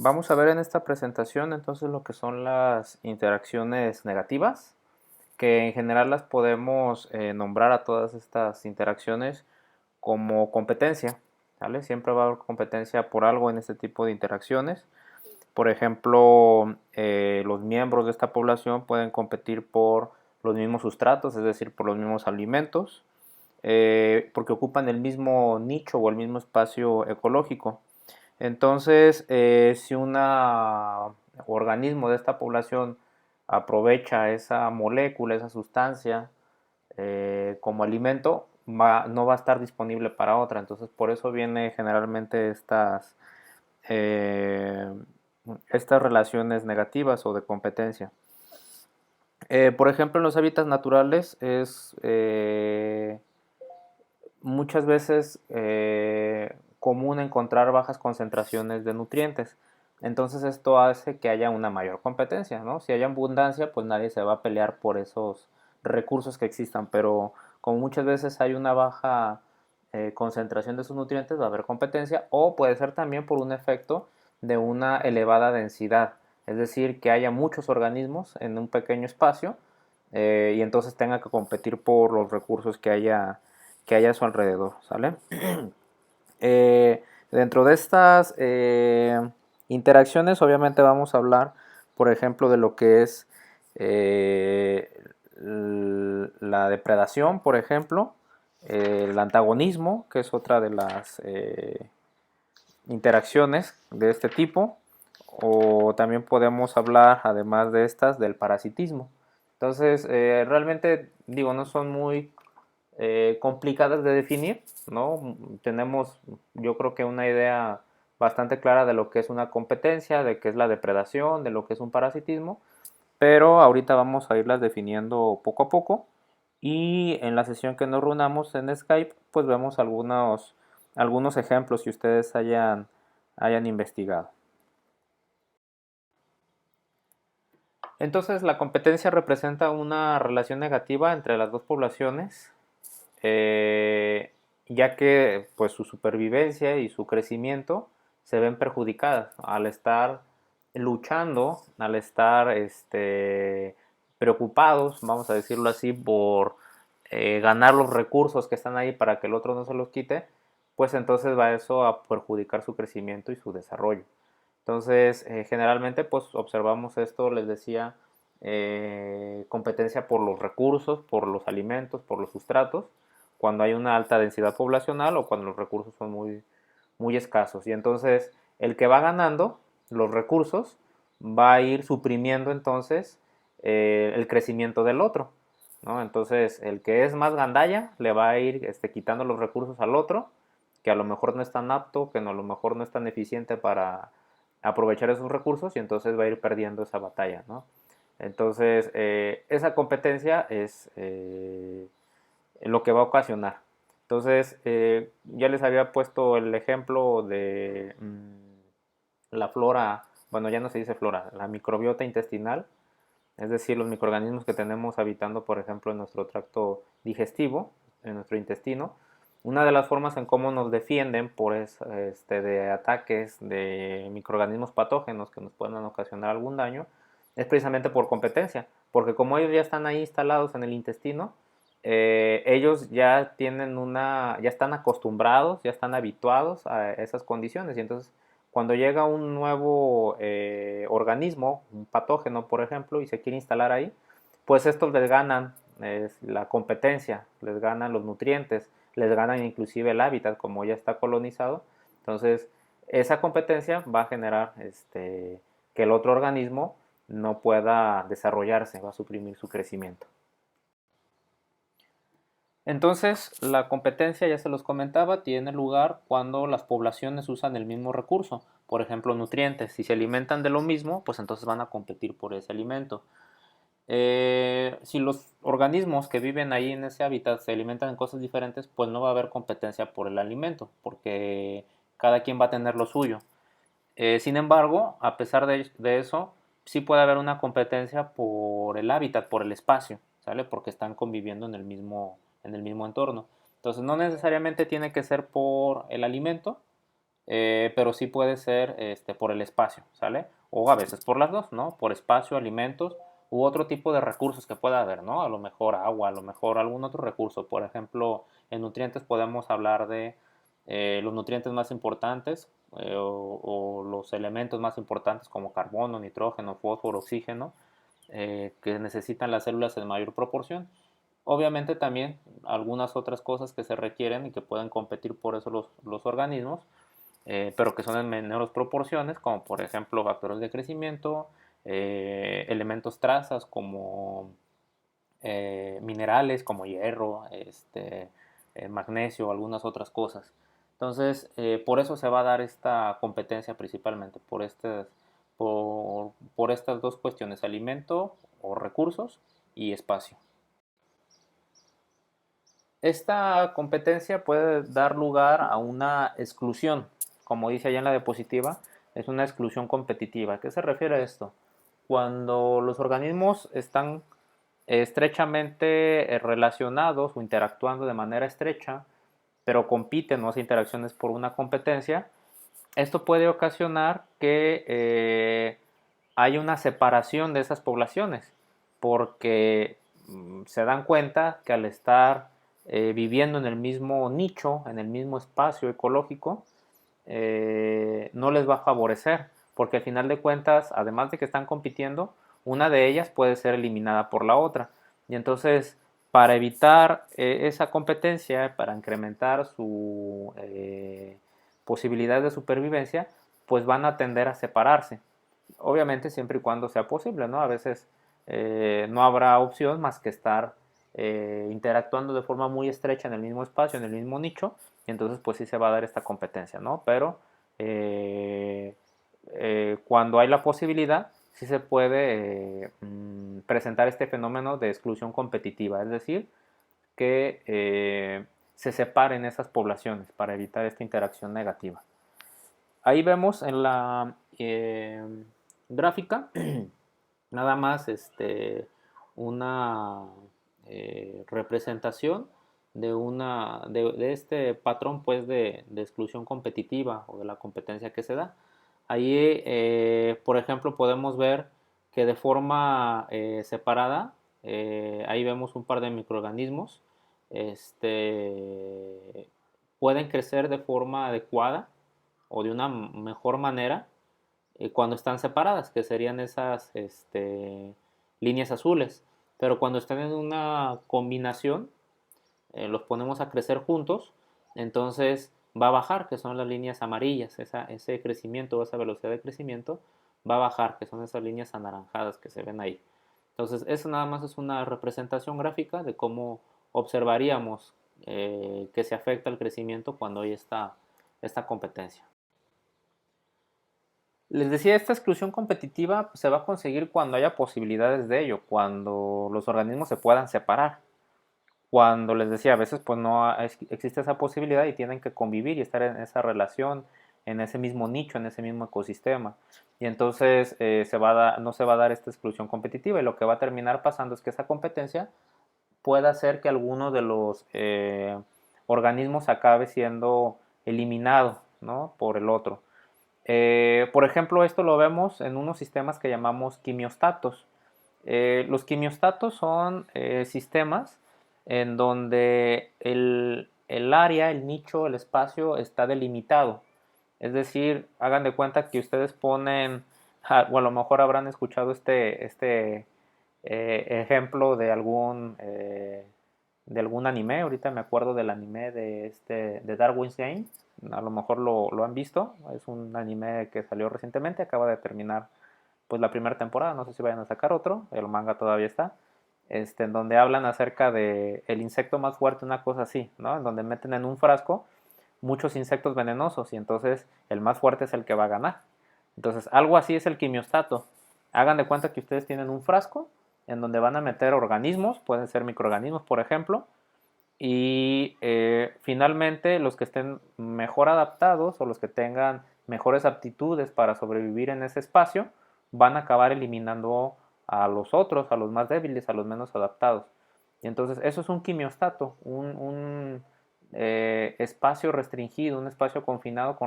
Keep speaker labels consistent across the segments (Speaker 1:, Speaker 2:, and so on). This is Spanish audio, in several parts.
Speaker 1: Vamos a ver en esta presentación entonces lo que son las interacciones negativas, que en general las podemos nombrar a todas estas interacciones como competencia, ¿vale? Siempre va a haber competencia por algo en este tipo de interacciones. Por ejemplo, los miembros de esta población pueden competir por los mismos sustratos, es decir, por los mismos alimentos, porque ocupan el mismo nicho o el mismo espacio ecológico. Entonces, si un organismo de esta población aprovecha esa molécula, esa sustancia, como alimento, no va a estar disponible para otra. Entonces, por eso viene generalmente eh, estas relaciones negativas o de competencia. Por ejemplo, en los hábitats naturales es muchas veces común encontrar bajas concentraciones de nutrientes. Entonces esto hace que haya una mayor competencia, ¿no? Si hay abundancia, pues nadie se va a pelear por esos recursos que existan, pero como muchas veces hay una baja concentración de esos nutrientes, va a haber competencia, o puede ser también por un efecto de una elevada densidad, es decir, que haya muchos organismos en un pequeño espacio y entonces tenga que competir por los recursos que haya a su alrededor, ¿sale? Dentro de estas interacciones, obviamente vamos a hablar, por ejemplo, de lo que es la depredación, por ejemplo, el antagonismo, que es otra de las interacciones de este tipo, o también podemos hablar, además de estas, del parasitismo. Entonces, realmente, digo, no son muy complicadas de definir, ¿no? Tenemos, yo creo que una idea bastante clara de lo que es una competencia, de qué es la depredación, de lo que es un parasitismo, pero ahorita vamos a irlas definiendo poco a poco y en la sesión que nos reunamos en Skype, pues vemos algunos ejemplos que ustedes hayan investigado. Entonces, la competencia representa una relación negativa entre las dos poblaciones, eh, ya que pues su supervivencia y su crecimiento se ven perjudicadas al estar luchando, al estar preocupados, vamos a decirlo así, por ganar los recursos que están ahí para que el otro no se los quite, pues entonces va eso a perjudicar su crecimiento y su desarrollo. Entonces, generalmente, pues observamos esto, les decía, competencia por los recursos, por los alimentos, por los sustratos, cuando hay una alta densidad poblacional o cuando los recursos son muy escasos. Y entonces, el que va ganando los recursos va a ir suprimiendo entonces el crecimiento del otro, ¿no? Entonces, el que es más gandalla le va a ir quitando los recursos al otro, que a lo mejor no es tan apto, que a lo mejor no es tan eficiente para aprovechar esos recursos y entonces va a ir perdiendo esa batalla, ¿no? Entonces, esa competencia es lo que va a ocasionar. Entonces, ya les había puesto el ejemplo de la flora, bueno, ya no se dice flora, la microbiota intestinal, es decir, los microorganismos que tenemos habitando, por ejemplo, en nuestro tracto digestivo, en nuestro intestino. Una de las formas en cómo nos defienden de ataques de microorganismos patógenos que nos puedan ocasionar algún daño es precisamente por competencia, porque como ellos ya están ahí instalados en el intestino, ellos ya ya están acostumbrados, ya están habituados a esas condiciones y entonces cuando llega un nuevo organismo, un patógeno por ejemplo, y se quiere instalar ahí, pues estos les ganan la competencia, les ganan los nutrientes, les ganan inclusive el hábitat como ya está colonizado. Entonces, esa competencia va a generar que el otro organismo no pueda desarrollarse, va a suprimir su crecimiento. Entonces, la competencia, ya se los comentaba, tiene lugar cuando las poblaciones usan el mismo recurso, por ejemplo, nutrientes. Si se alimentan de lo mismo, pues entonces van a competir por ese alimento. Si los organismos que viven ahí en ese hábitat se alimentan en cosas diferentes, pues no va a haber competencia por el alimento, porque cada quien va a tener lo suyo. Sin embargo, a pesar de eso, sí puede haber una competencia por el hábitat, por el espacio, ¿sale? Porque están conviviendo en el mismo entorno. Entonces, no necesariamente tiene que ser por el alimento, pero sí puede ser por el espacio, ¿sale? O a veces por las dos, ¿no? Por espacio, alimentos u otro tipo de recursos que pueda haber, ¿no? A lo mejor agua, a lo mejor algún otro recurso. Por ejemplo, en nutrientes podemos hablar de los nutrientes más importantes o los elementos más importantes como carbono, nitrógeno, fósforo, oxígeno, que necesitan las células en mayor proporción. Obviamente también algunas otras cosas que se requieren y que pueden competir por eso los organismos, pero que son en menores proporciones, como por ejemplo factores de crecimiento, elementos trazas como minerales como hierro, magnesio, algunas otras cosas. Entonces, por eso se va a dar esta competencia principalmente, por estas dos cuestiones, alimento o recursos y espacio. Esta competencia puede dar lugar a una exclusión, como dice allá en la diapositiva, es una exclusión competitiva. ¿A qué se refiere a esto? Cuando los organismos están estrechamente relacionados o interactuando de manera estrecha, pero compiten o hacen interacciones por una competencia, esto puede ocasionar que hay una separación de esas poblaciones, porque se dan cuenta que al estar viviendo en el mismo nicho, en el mismo espacio ecológico, no les va a favorecer, porque al final de cuentas, además de que están compitiendo, una de ellas puede ser eliminada por la otra. Y entonces, para evitar esa competencia, para incrementar su posibilidad de supervivencia, pues van a tender a separarse. Obviamente siempre y cuando sea posible, ¿no? A veces no habrá opción más que estar interactuando de forma muy estrecha en el mismo espacio, en el mismo nicho, y entonces pues sí se va a dar esta competencia, ¿no? Pero cuando hay la posibilidad, sí se puede presentar este fenómeno de exclusión competitiva, es decir, que se separen esas poblaciones para evitar esta interacción negativa. Ahí vemos en la gráfica nada más una representación de este patrón pues de exclusión competitiva o de la competencia que se da. Ahí, por ejemplo, podemos ver que de forma separada, ahí vemos un par de microorganismos, pueden crecer de forma adecuada o de una mejor manera cuando están separadas, que serían esas líneas azules. Pero cuando están en una combinación, los ponemos a crecer juntos, entonces va a bajar, que son las líneas amarillas, ese crecimiento o esa velocidad de crecimiento va a bajar, que son esas líneas anaranjadas que se ven ahí. Entonces, eso nada más es una representación gráfica de cómo observaríamos que se afecta el crecimiento cuando hay esta competencia. Les decía, esta exclusión competitiva se va a conseguir cuando haya posibilidades de ello, cuando los organismos se puedan separar. Cuando les decía, a veces pues no existe esa posibilidad y tienen que convivir y estar en esa relación, en ese mismo nicho, en ese mismo ecosistema. Y entonces no se va a dar esta exclusión competitiva y lo que va a terminar pasando es que esa competencia pueda hacer que alguno de los organismos acabe siendo eliminado, ¿no? Por el otro. Por ejemplo, esto lo vemos en unos sistemas que llamamos quimiostatos. Los quimiostatos son sistemas en donde el área, el nicho, el espacio está delimitado. Es decir, hagan de cuenta que ustedes ponen, o a lo mejor habrán escuchado este ejemplo de algún anime. Ahorita me acuerdo del anime de Darwin's Game. A lo mejor lo han visto. Es un anime que salió recientemente, acaba de terminar pues la primera temporada, no sé si vayan a sacar otro, el manga todavía está, en donde hablan acerca de el insecto más fuerte, una cosa así, ¿no? En donde meten en un frasco muchos insectos venenosos y entonces el más fuerte es el que va a ganar. Entonces, algo así es el quimiostato. Hagan de cuenta que ustedes tienen un frasco en donde van a meter organismos, pueden ser microorganismos, por ejemplo, y finalmente los que estén mejor adaptados o los que tengan mejores aptitudes para sobrevivir en ese espacio van a acabar eliminando a los otros, a los más débiles, a los menos adaptados. Y entonces eso es un quimiostato, espacio restringido, un espacio confinado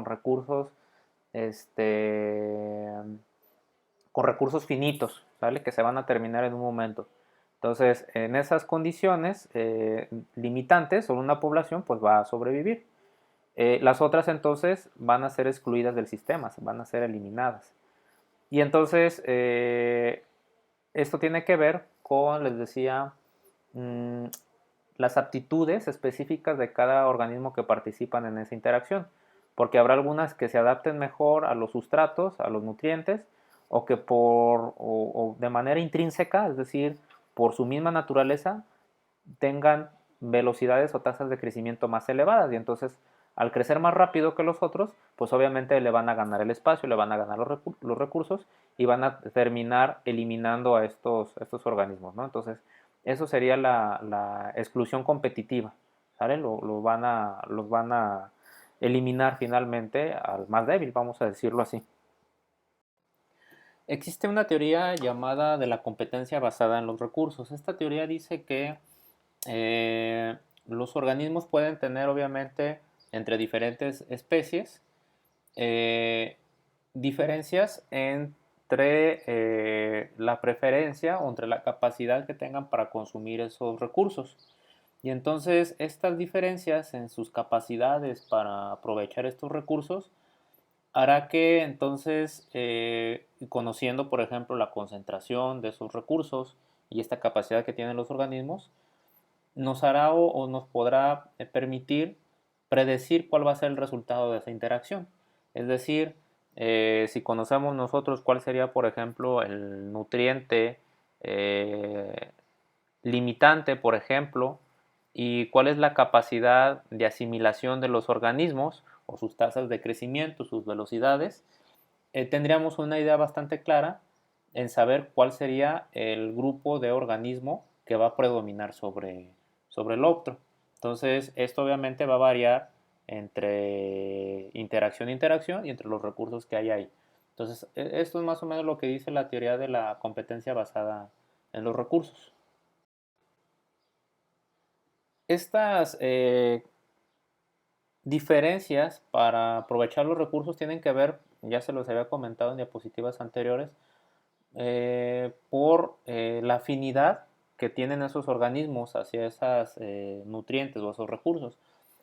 Speaker 1: este, con recursos finitos, ¿vale? Que se van a terminar en un momento. Entonces, en esas condiciones limitantes, solo una población pues va a sobrevivir. Las otras entonces van a ser excluidas del sistema, van a ser eliminadas. Y entonces, esto tiene que ver con, les decía, mmm, las aptitudes específicas de cada organismo que participan en esa interacción, porque habrá algunas que se adapten mejor a los sustratos, a los nutrientes, o que o de manera intrínseca, es decir, por su misma naturaleza, tengan velocidades o tasas de crecimiento más elevadas, y entonces al crecer más rápido que los otros, pues obviamente le van a ganar el espacio, le van a ganar los recursos y van a terminar eliminando a estos organismos, ¿no? Entonces, eso sería la exclusión competitiva, ¿sale? Los van a eliminar finalmente al más débil, vamos a decirlo así. Existe una teoría llamada de la competencia basada en los recursos. Esta teoría dice que eh, los organismos pueden tener obviamente entre diferentes especies eh, diferencias entre la preferencia o entre la capacidad que tengan para consumir esos recursos. Y entonces estas diferencias en sus capacidades para aprovechar estos recursos hará que entonces, conociendo por ejemplo la concentración de esos recursos y esta capacidad que tienen los organismos, nos hará o nos podrá permitir predecir cuál va a ser el resultado de esa interacción. Es decir, si conocemos nosotros cuál sería, por ejemplo, el nutriente limitante, por ejemplo, y cuál es la capacidad de asimilación de los organismos o sus tasas de crecimiento, sus velocidades, tendríamos una idea bastante clara en saber cuál sería el grupo de organismo que va a predominar sobre el otro. Entonces, esto obviamente va a variar entre interacción e interacción y entre los recursos que hay ahí. Entonces, esto es más o menos lo que dice la teoría de la competencia basada en los recursos. Estas diferencias para aprovechar los recursos tienen que ver, ya se los había comentado en diapositivas anteriores, por la afinidad que tienen esos organismos hacia esos nutrientes o esos recursos.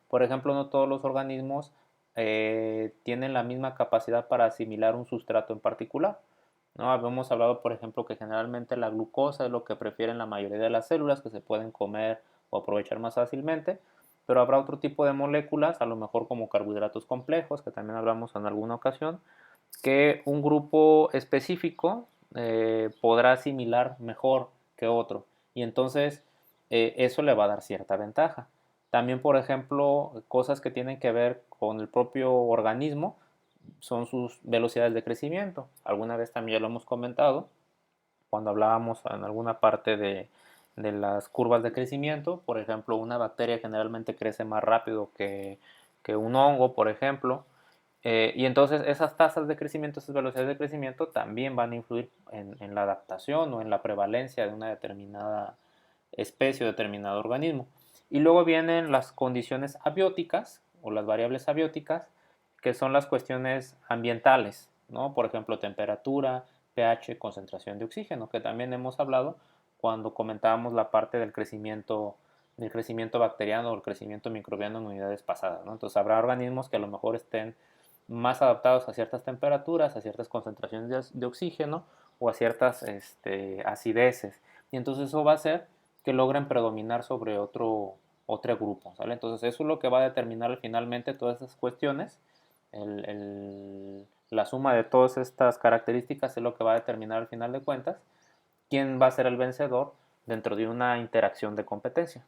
Speaker 1: Por ejemplo, no todos los organismos tienen la misma capacidad para asimilar un sustrato en particular, ¿no? Habíamos hablado, por ejemplo, que generalmente la glucosa es lo que prefieren la mayoría de las células, que se pueden comer o aprovechar más fácilmente, pero habrá otro tipo de moléculas, a lo mejor como carbohidratos complejos, que también hablamos en alguna ocasión, que un grupo específico podrá asimilar mejor que otro. Y entonces eso le va a dar cierta ventaja. También, por ejemplo, cosas que tienen que ver con el propio organismo son sus velocidades de crecimiento. Alguna vez también ya lo hemos comentado cuando hablábamos en alguna parte de las curvas de crecimiento. Por ejemplo, una bacteria generalmente crece más rápido que un hongo, por ejemplo. Y entonces esas tasas de crecimiento, esas velocidades de crecimiento también van a influir en la adaptación o en la prevalencia de una determinada especie o determinado organismo. Y luego vienen las condiciones abióticas o las variables abióticas, que son las cuestiones ambientales, ¿no? Por ejemplo, temperatura, pH, concentración de oxígeno, que también hemos hablado cuando comentábamos la parte del crecimiento bacteriano o el crecimiento microbiano en unidades pasadas, ¿no? Entonces habrá organismos que a lo mejor estén más adaptados a ciertas temperaturas, a ciertas concentraciones de oxígeno o a ciertas acideces. Y entonces eso va a hacer que logren predominar sobre otro grupo, ¿sale? Entonces eso es lo que va a determinar finalmente todas esas cuestiones. La suma de todas estas características es lo que va a determinar al final de cuentas quién va a ser el vencedor dentro de una interacción de competencia.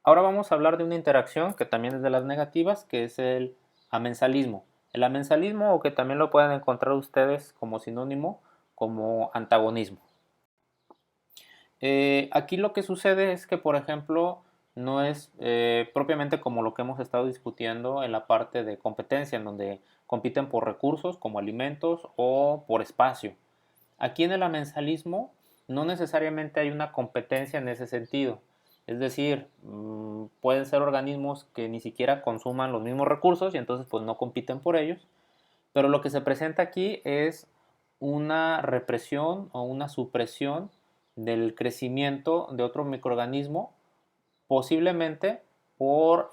Speaker 1: Ahora vamos a hablar de una interacción que también es de las negativas, que es el amensalismo. El amensalismo, o que también lo pueden encontrar ustedes como sinónimo, como antagonismo. Aquí lo que sucede es que, por ejemplo, no es propiamente como lo que hemos estado discutiendo en la parte de competencia, en donde compiten por recursos como alimentos o por espacio. Aquí en el amensalismo no necesariamente hay una competencia en ese sentido. Es decir, pueden ser organismos que ni siquiera consuman los mismos recursos y entonces pues no compiten por ellos. Pero lo que se presenta aquí es una represión o una supresión del crecimiento de otro microorganismo, posiblemente por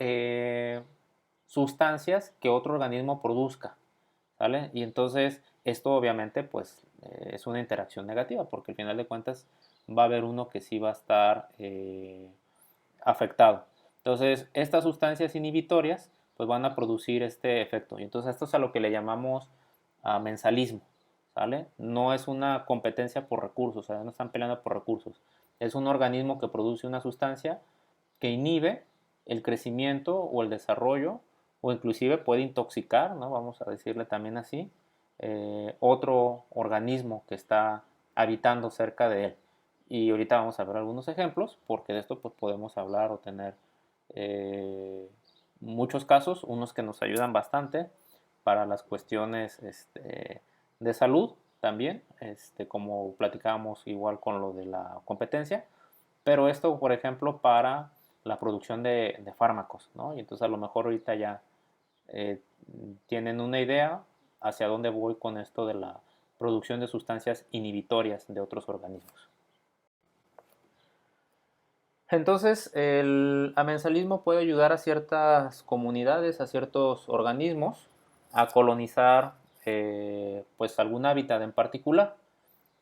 Speaker 1: sustancias que otro organismo produzca, ¿sale? Y entonces esto obviamente pues es una interacción negativa, porque al final de cuentas va a haber uno que sí va a estar afectado. Entonces estas sustancias inhibitorias pues van a producir este efecto. Y entonces esto es a lo que le llamamos mensalismo, ¿sale? No es una competencia por recursos, o sea, no están peleando por recursos. Es un organismo que produce una sustancia que inhibe el crecimiento o el desarrollo, o inclusive puede intoxicar, ¿no? Vamos a decirle también así, otro organismo que está habitando cerca de él. Y ahorita vamos a ver algunos ejemplos, porque de esto pues, podemos hablar o tener eh, muchos casos, unos que nos ayudan bastante para las cuestiones de salud también, como platicábamos igual con lo de la competencia, pero esto, por ejemplo, para la producción de fármacos, ¿no? Y entonces a lo mejor ahorita ya eh, tienen una idea hacia dónde voy con esto de la producción de sustancias inhibitorias de otros organismos. Entonces, el amensalismo puede ayudar a ciertas comunidades, a ciertos organismos, a colonizar pues algún hábitat en particular.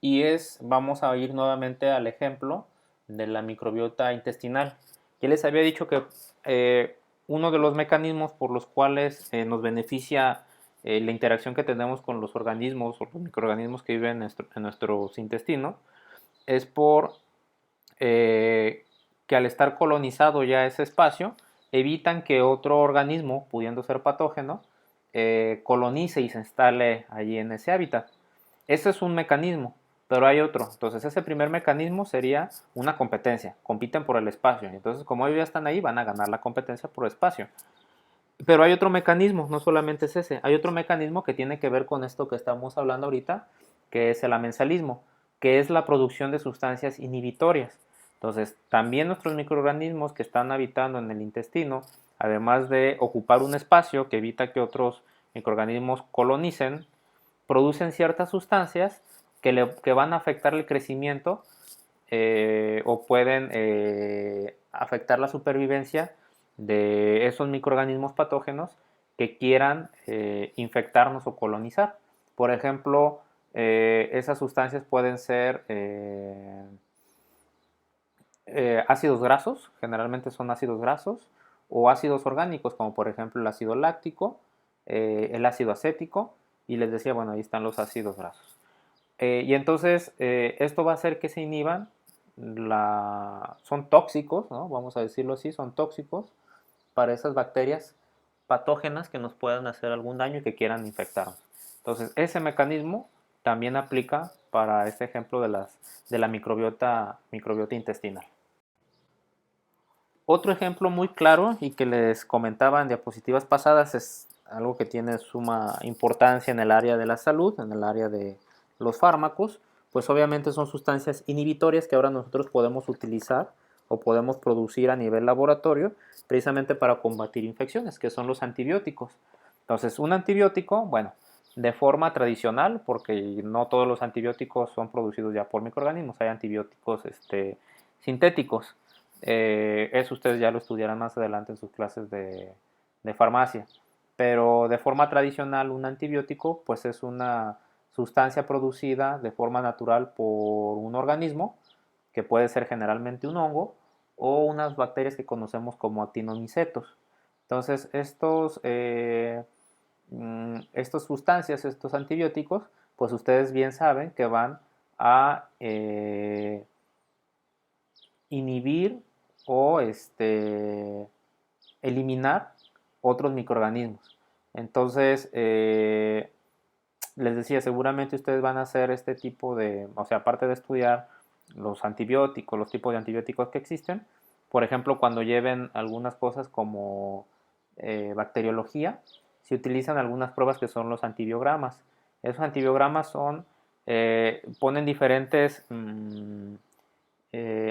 Speaker 1: Y vamos a ir nuevamente al ejemplo de la microbiota intestinal. Ya les había dicho que uno de los mecanismos por los cuales nos beneficia la interacción que tenemos con los organismos o los microorganismos que viven en nuestros intestinos es por que al estar colonizado ya ese espacio, evitan que otro organismo, pudiendo ser patógeno, colonice y se instale allí en ese hábitat. Ese es un mecanismo, pero hay otro. Entonces, ese primer mecanismo sería una competencia. Compiten por el espacio. Entonces, como ellos ya están ahí, van a ganar la competencia por espacio. Pero hay otro mecanismo, no solamente es ese. Hay otro mecanismo que tiene que ver con esto que estamos hablando ahorita, que es el amensalismo, que es la producción de sustancias inhibitorias. Entonces, también nuestros microorganismos que están habitando en el intestino, además de ocupar un espacio que evita que otros microorganismos colonicen, producen ciertas sustancias que van a afectar el crecimiento o pueden afectar la supervivencia de esos microorganismos patógenos que quieran infectarnos o colonizar. Por ejemplo, esas sustancias pueden ser ácidos grasos, generalmente son ácidos grasos, o ácidos orgánicos, como por ejemplo el ácido láctico, el ácido acético, y les decía, bueno, ahí están los ácidos grasos. Y entonces esto va a hacer que se inhiban, son tóxicos, ¿no? Vamos a decirlo así, son tóxicos para esas bacterias patógenas que nos puedan hacer algún daño y que quieran infectarnos. Entonces ese mecanismo también aplica para este ejemplo de la microbiota intestinal. Otro ejemplo muy claro y que les comentaba en diapositivas pasadas es algo que tiene suma importancia en el área de la salud, en el área de los fármacos, pues obviamente son sustancias inhibitorias que ahora nosotros podemos utilizar o podemos producir a nivel laboratorio precisamente para combatir infecciones, que son los antibióticos. Entonces, un antibiótico, bueno, de forma tradicional, porque no todos los antibióticos son producidos ya por microorganismos, hay antibióticos sintéticos. Eso ustedes ya lo estudiarán más adelante en sus clases de farmacia. Pero de forma tradicional, un antibiótico pues es una sustancia producida de forma natural por un organismo, que puede ser generalmente un hongo o unas bacterias que conocemos como actinomicetos. Entonces, estas sustancias, estos antibióticos, pues ustedes bien saben que van a inhibir o eliminar otros microorganismos. Entonces, les decía, seguramente ustedes van a hacer este tipo de, o sea, aparte de estudiar los antibióticos, los tipos de antibióticos que existen, por ejemplo, cuando lleven algunas cosas como bacteriología, se utilizan algunas pruebas que son los antibiogramas. Esos antibiogramas ponen diferentes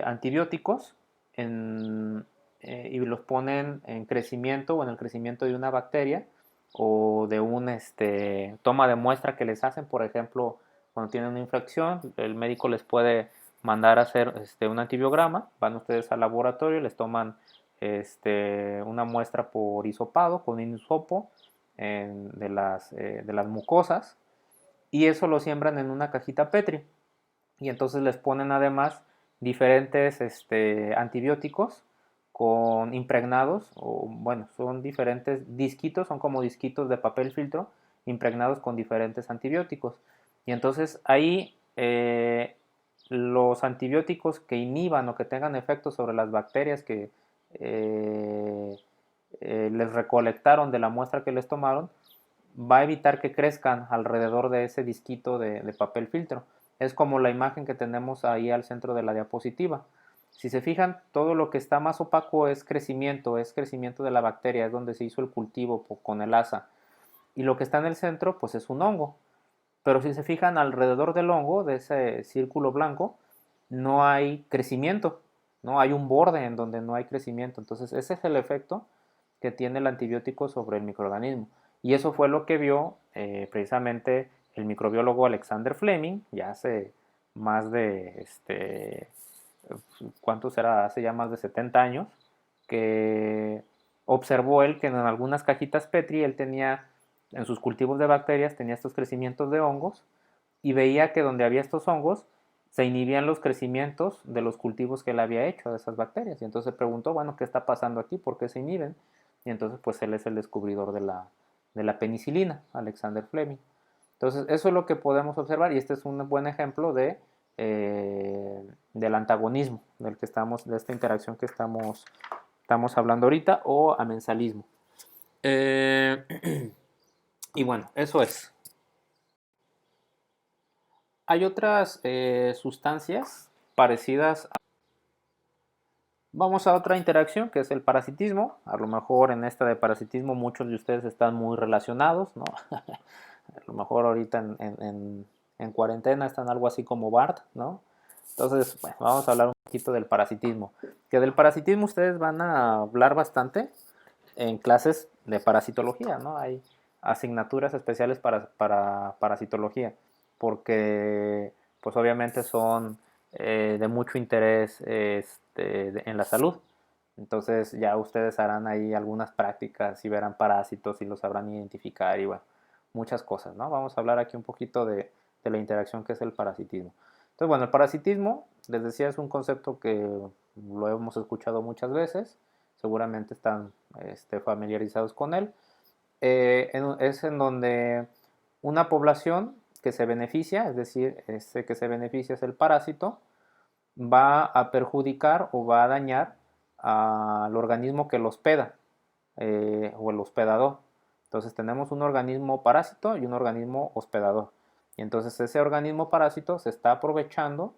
Speaker 1: antibióticos y los ponen en crecimiento o en el crecimiento de una bacteria o de un toma de muestra que les hacen, por ejemplo, cuando tienen una infección, el médico les puede mandar a hacer un antibiograma, van ustedes al laboratorio, les toman una muestra por hisopado con un hisopo de las mucosas y eso lo siembran en una cajita Petri y entonces les ponen además diferentes antibióticos con impregnados, o bueno, son diferentes disquitos, son como disquitos de papel filtro impregnados con diferentes antibióticos. Y entonces ahí los antibióticos que inhiban o que tengan efectos sobre las bacterias que eh, les recolectaron de la muestra que les tomaron, va a evitar que crezcan alrededor de ese disquito de papel filtro. Es como la imagen que tenemos ahí al centro de la diapositiva. Si se fijan, todo lo que está más opaco es crecimiento de la bacteria, es donde se hizo el cultivo con el asa. Y lo que está en el centro, pues es un hongo. Pero si se fijan alrededor del hongo, de ese círculo blanco, no hay crecimiento, no hay un borde en donde no hay crecimiento. Entonces ese es el efecto que tiene el antibiótico sobre el microorganismo. Y eso fue lo que vio precisamente el microbiólogo Alexander Fleming, ya hace más de, ¿cuánto será? Hace ya más de 70 años, que observó él que en algunas cajitas Petri él tenía, en sus cultivos de bacterias, tenía estos crecimientos de hongos y veía que donde había estos hongos se inhibían los crecimientos de los cultivos que él había hecho de esas bacterias. Y entonces se preguntó, bueno, ¿qué está pasando aquí? ¿Por qué se inhiben? Y entonces pues él es el descubridor de la penicilina, Alexander Fleming. Entonces eso es lo que podemos observar y este es un buen ejemplo del antagonismo de esta interacción que estamos hablando ahorita o amensalismo. Y bueno, eso es. Hay otras sustancias parecidas. Vamos a otra interacción que es el parasitismo. A lo mejor en esta de parasitismo muchos de ustedes están muy relacionados, ¿no? A lo mejor ahorita en cuarentena están algo así como Bart, ¿no? Entonces, bueno, vamos a hablar un poquito del parasitismo. Que del parasitismo ustedes van a hablar bastante en clases de parasitología, ¿no? Hay asignaturas especiales para parasitología, porque pues obviamente son de mucho interés en la salud. Entonces ya ustedes harán ahí algunas prácticas y verán parásitos y los sabrán identificar y bueno, muchas cosas, ¿no? Vamos a hablar aquí un poquito de la interacción que es el parasitismo. Entonces, bueno, el parasitismo, les decía, es un concepto que lo hemos escuchado muchas veces, seguramente están familiarizados con él. Es en donde una población que se beneficia, es decir, que se beneficia es el parásito, va a perjudicar o va a dañar al organismo que lo hospeda o el hospedador. Entonces tenemos un organismo parásito y un organismo hospedador. Y entonces ese organismo parásito se está aprovechando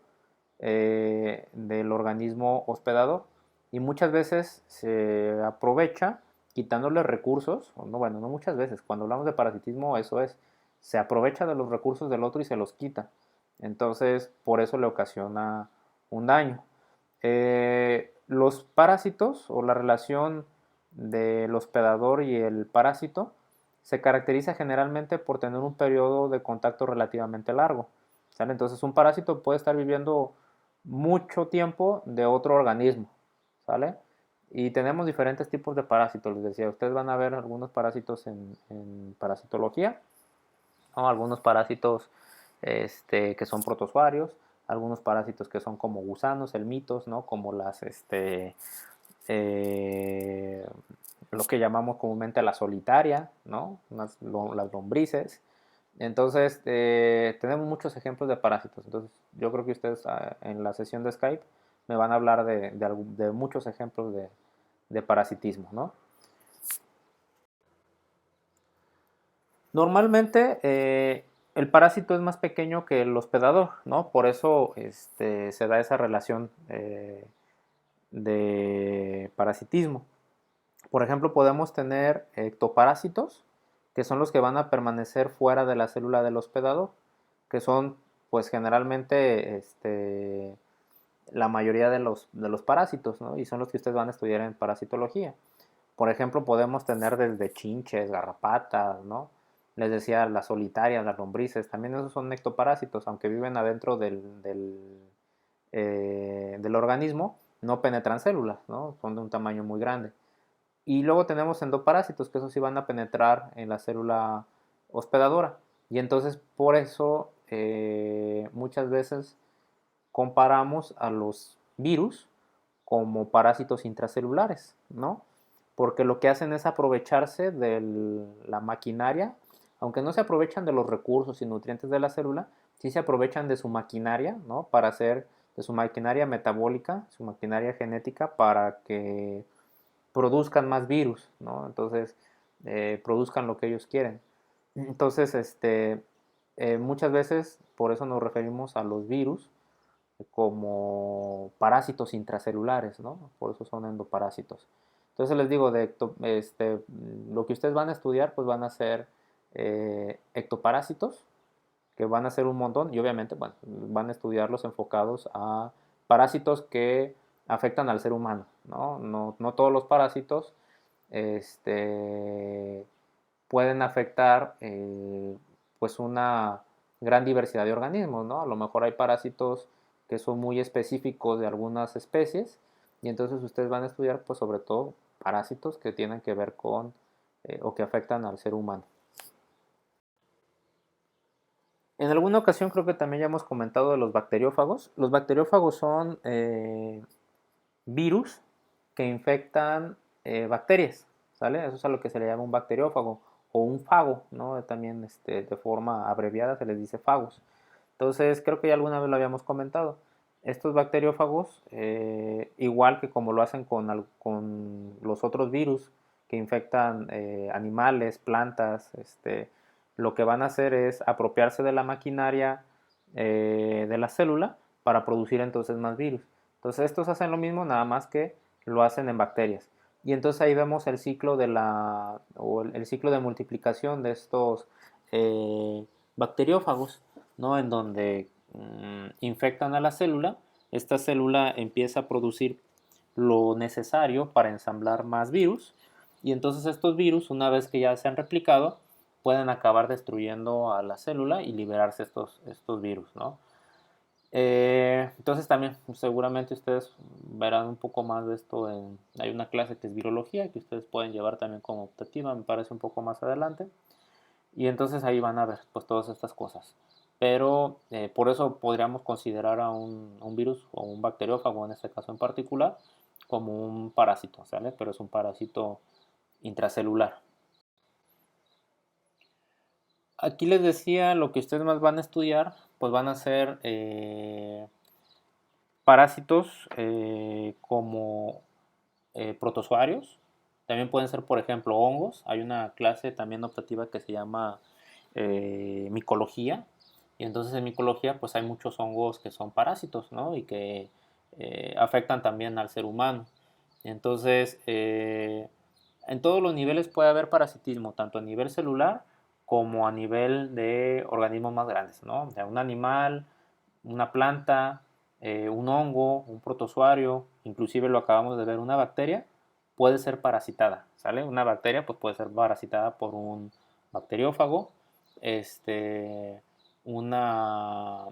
Speaker 1: del organismo hospedador y muchas veces se aprovecha quitándole recursos, no, bueno, no muchas veces, cuando hablamos de parasitismo eso es, se aprovecha de los recursos del otro y se los quita. Entonces por eso le ocasiona un daño. Los parásitos o la relación del hospedador y el parásito se caracteriza generalmente por tener un periodo de contacto relativamente largo. ¿Sale? Entonces un parásito puede estar viviendo mucho tiempo de otro organismo. ¿Sale? Y tenemos diferentes tipos de parásitos, les decía. Ustedes van a ver algunos parásitos en parasitología, ¿no? Algunos parásitos que son protozoarios, algunos parásitos que son como gusanos, elmitos, ¿no? Como eh, lo que llamamos comúnmente la solitaria, ¿no? Las lombrices. Entonces, tenemos muchos ejemplos de parásitos. Entonces, yo creo que ustedes en la sesión de Skype me van a hablar de muchos ejemplos de parasitismo, ¿no? Normalmente el parásito es más pequeño que el hospedador, ¿no? Por eso se da esa relación de parasitismo. Por ejemplo, podemos tener ectoparásitos, que son los que van a permanecer fuera de la célula del hospedador, que son pues generalmente la mayoría de los parásitos, ¿no? Y son los que ustedes van a estudiar en parasitología. Por ejemplo, podemos tener desde chinches, garrapatas, ¿no? Les decía, las solitarias, las lombrices, también esos son ectoparásitos, aunque viven adentro del organismo, no penetran células, ¿no? Son de un tamaño muy grande. Y luego tenemos endoparásitos, que esos sí van a penetrar en la célula hospedadora. Y entonces por eso muchas veces comparamos a los virus como parásitos intracelulares, ¿no? Porque lo que hacen es aprovecharse de la maquinaria, aunque no se aprovechan de los recursos y nutrientes de la célula, sí se aprovechan de su maquinaria, ¿no? Para hacer, de su maquinaria metabólica, su maquinaria genética, para que produzcan más virus, ¿no? Entonces, produzcan lo que ellos quieren. Entonces, muchas veces por eso nos referimos a los virus como parásitos intracelulares, ¿no? Por eso son endoparásitos. Entonces les digo, lo que ustedes van a estudiar, pues van a ser ectoparásitos, que van a ser un montón, y obviamente, bueno, van a estudiarlos enfocados a parásitos que afectan al ser humano, ¿no? No todos los parásitos este, pueden afectar pues una gran diversidad de organismos, ¿no? A lo mejor hay parásitos que son muy específicos de algunas especies y entonces ustedes van a estudiar pues sobre todo parásitos que tienen que ver con o que afectan al ser humano. En alguna ocasión creo que también ya hemos comentado de los bacteriófagos. Los bacteriófagos son virus que infectan bacterias, ¿sale? Eso es a lo que se le llama un bacteriófago o un fago, ¿no? También de forma abreviada se les dice fagos. Entonces, creo que ya alguna vez lo habíamos comentado. Estos bacteriófagos, igual que como lo hacen con los otros virus que infectan animales, plantas, lo que van a hacer es apropiarse de la maquinaria de la célula para producir entonces más virus. Entonces estos hacen lo mismo, nada más que lo hacen en bacterias. Y entonces ahí vemos el ciclo el ciclo de multiplicación de estos bacteriófagos, ¿no? En donde infectan a la célula, esta célula empieza a producir lo necesario para ensamblar más virus, y entonces estos virus, una vez que ya se han replicado, pueden acabar destruyendo a la célula y liberarse estos virus, ¿no? Entonces también seguramente ustedes verán un poco más de esto hay una clase que es virología que ustedes pueden llevar también como optativa, me parece un poco más adelante, y entonces ahí van a ver pues todas estas cosas. Pero por eso podríamos considerar a un virus o un bacteriófago en este caso en particular como un parásito, ¿sale? Pero es un parásito intracelular. Aquí les decía, lo que ustedes más van a estudiar, pues van a ser parásitos como protozoarios. También pueden ser, por ejemplo, hongos. Hay una clase también optativa que se llama micología. Y entonces en micología pues hay muchos hongos que son parásitos, ¿no? Y que afectan también al ser humano. Entonces, en todos los niveles puede haber parasitismo, tanto a nivel celular como a nivel de organismos más grandes, ¿no? O sea, un animal, una planta, un hongo, un protozoario, inclusive lo acabamos de ver, una bacteria, puede ser parasitada, ¿sale? Una bacteria pues puede ser parasitada por un bacteriófago, este, una,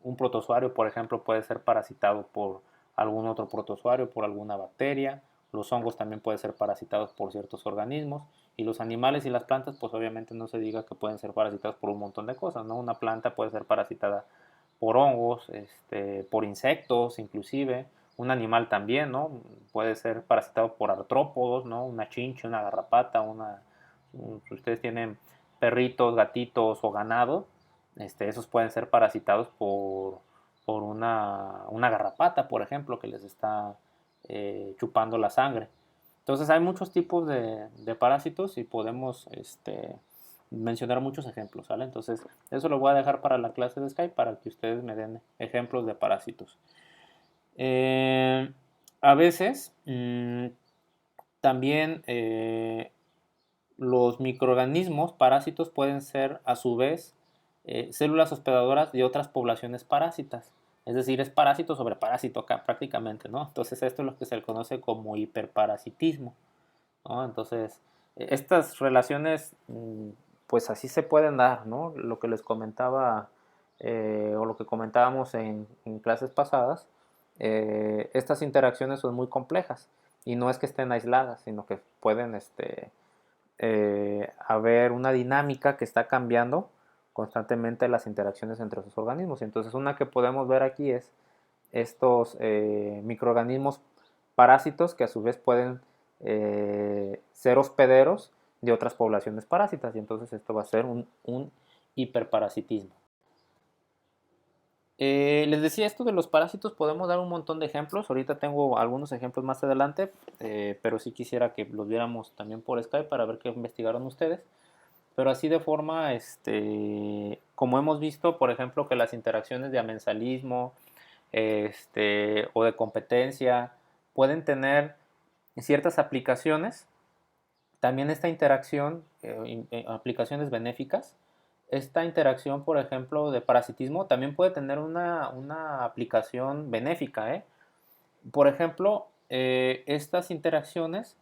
Speaker 1: un protozoario, por ejemplo, puede ser parasitado por algún otro protozoario, por alguna bacteria. Los hongos también pueden ser parasitados por ciertos organismos. Y los animales y las plantas, pues obviamente no se diga que pueden ser parasitados por un montón de cosas, ¿no? Una planta puede ser parasitada por hongos, por insectos inclusive. Un animal también, ¿no? Puede ser parasitado por artrópodos, ¿no? Una chinche, una garrapata, si ustedes tienen perritos, gatitos o ganado, esos pueden ser parasitados por una garrapata, por ejemplo, que les está chupando la sangre. Entonces hay muchos tipos de parásitos y podemos mencionar muchos ejemplos, ¿vale? Entonces eso lo voy a dejar para la clase de Skype para que ustedes me den ejemplos de parásitos. A veces también los microorganismos parásitos pueden ser a su vez células hospedadoras de otras poblaciones parásitas. Es decir, es parásito sobre parásito acá prácticamente, ¿no? Entonces esto es lo que se le conoce como hiperparasitismo, ¿no? Entonces, estas relaciones, pues así se pueden dar, ¿no? Lo que les comentaba, o lo que comentábamos en clases pasadas, estas interacciones son muy complejas y no es que estén aisladas, sino que pueden haber una dinámica que está cambiando constantemente las interacciones entre esos organismos. Entonces, una que podemos ver aquí es estos microorganismos parásitos que a su vez pueden ser hospederos de otras poblaciones parásitas, y entonces esto va a ser un hiperparasitismo. Les decía esto de los parásitos, podemos dar un montón de ejemplos. Ahorita tengo algunos ejemplos más adelante, pero sí quisiera que los viéramos también por Skype para ver qué investigaron ustedes. Pero así de forma, como hemos visto, por ejemplo, que las interacciones de amensalismo, o de competencia pueden tener ciertas aplicaciones. También esta interacción, aplicaciones benéficas. Esta interacción, por ejemplo, de parasitismo también puede tener una aplicación benéfica, ¿eh? Por ejemplo, estas interacciones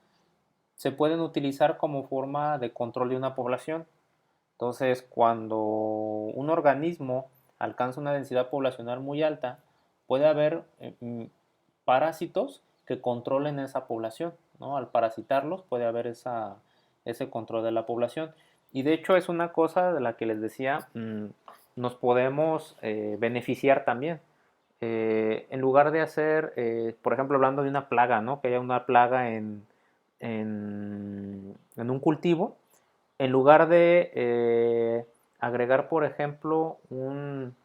Speaker 1: se pueden utilizar como forma de control de una población. Entonces, cuando un organismo alcanza una densidad poblacional muy alta, puede haber parásitos que controlen esa población, ¿no? Al parasitarlos puede haber ese control de la población. Y de hecho es una cosa de la que les decía, nos podemos beneficiar también. En lugar de hacer, por ejemplo, hablando de una plaga, ¿no? Que haya una plaga en un cultivo, en lugar de agregar, por ejemplo, un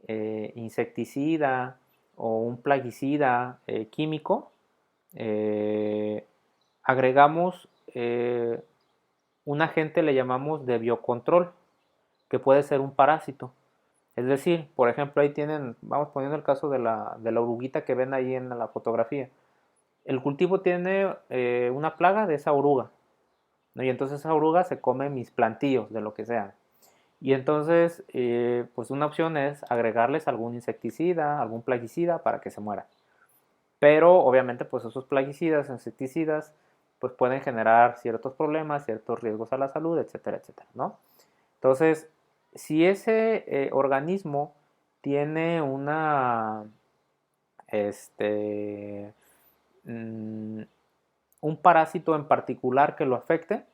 Speaker 1: insecticida o un plaguicida químico, eh, agregamos un agente, le llamamos de biocontrol, que puede ser un parásito. Es decir, por ejemplo, ahí tienen, vamos poniendo el caso de la oruguita que ven ahí en la fotografía. El cultivo tiene una plaga de esa oruga, ¿no? Y entonces esa oruga se come mis plantíos, de lo que sea. Y entonces, pues una opción es agregarles algún insecticida, algún plaguicida para que se muera. Pero obviamente, pues esos plaguicidas, insecticidas, pues pueden generar ciertos problemas, ciertos riesgos a la salud, etcétera, etcétera, ¿no? Entonces, si ese organismo tiene este, mm, un parásito en particular que lo afecte,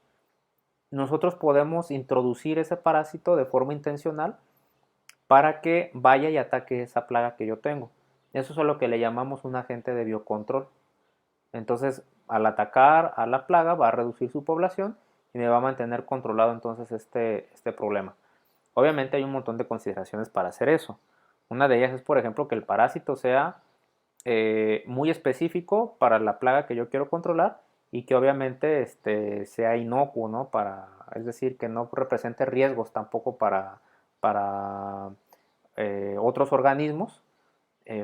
Speaker 1: nosotros podemos introducir ese parásito de forma intencional para que vaya y ataque esa plaga que yo tengo. Eso es a lo que le llamamos un agente de biocontrol. Entonces, al atacar a la plaga va a reducir su población y me va a mantener controlado entonces este problema. Obviamente hay un montón de consideraciones para hacer eso. Una de ellas es, por ejemplo, que el parásito sea muy específico para la plaga que yo quiero controlar y que obviamente sea inocuo, ¿no? Es decir, que no represente riesgos tampoco para otros organismos,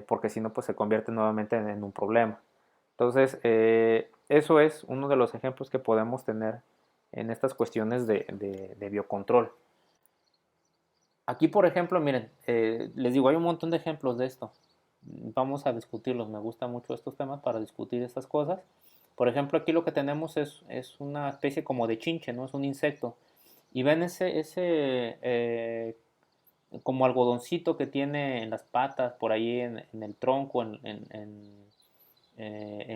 Speaker 1: porque si no, pues se convierte nuevamente en un problema. Entonces, eso es uno de los ejemplos que podemos tener en estas cuestiones de biocontrol. Aquí, por ejemplo, miren, les digo, hay un montón de ejemplos de esto. Vamos a discutirlos. Me gustan mucho estos temas para discutir estas cosas. Por ejemplo, aquí lo que tenemos es una especie como de chinche, ¿no? Es un insecto. Y ven ese como algodoncito que tiene en las patas, por ahí en el tronco, en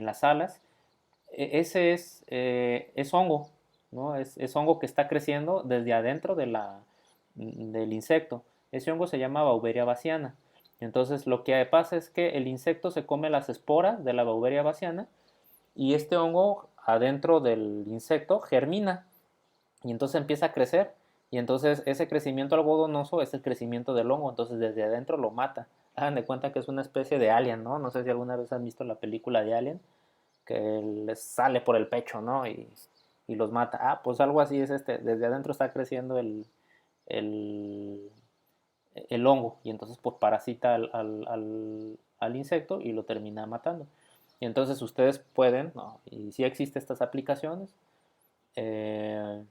Speaker 1: las alas. Ese es hongo, ¿no? Es hongo que está creciendo desde adentro del insecto. Ese hongo se llama Beauveria baciana. Entonces lo que pasa es que el insecto se come las esporas de la Beauveria baciana y este hongo adentro del insecto germina y entonces empieza a crecer y entonces ese crecimiento algodonoso es el crecimiento del hongo, entonces desde adentro lo mata. Hagan de cuenta que es una especie de alien, ¿no? No sé si alguna vez han visto la película de Alien, que les sale por el pecho, ¿no? Y los mata. Ah, pues algo así es desde adentro está creciendo el, el hongo y entonces pues parasita al insecto y lo termina matando. Y entonces ustedes pueden, ¿no? Y sí existen estas aplicaciones, eh,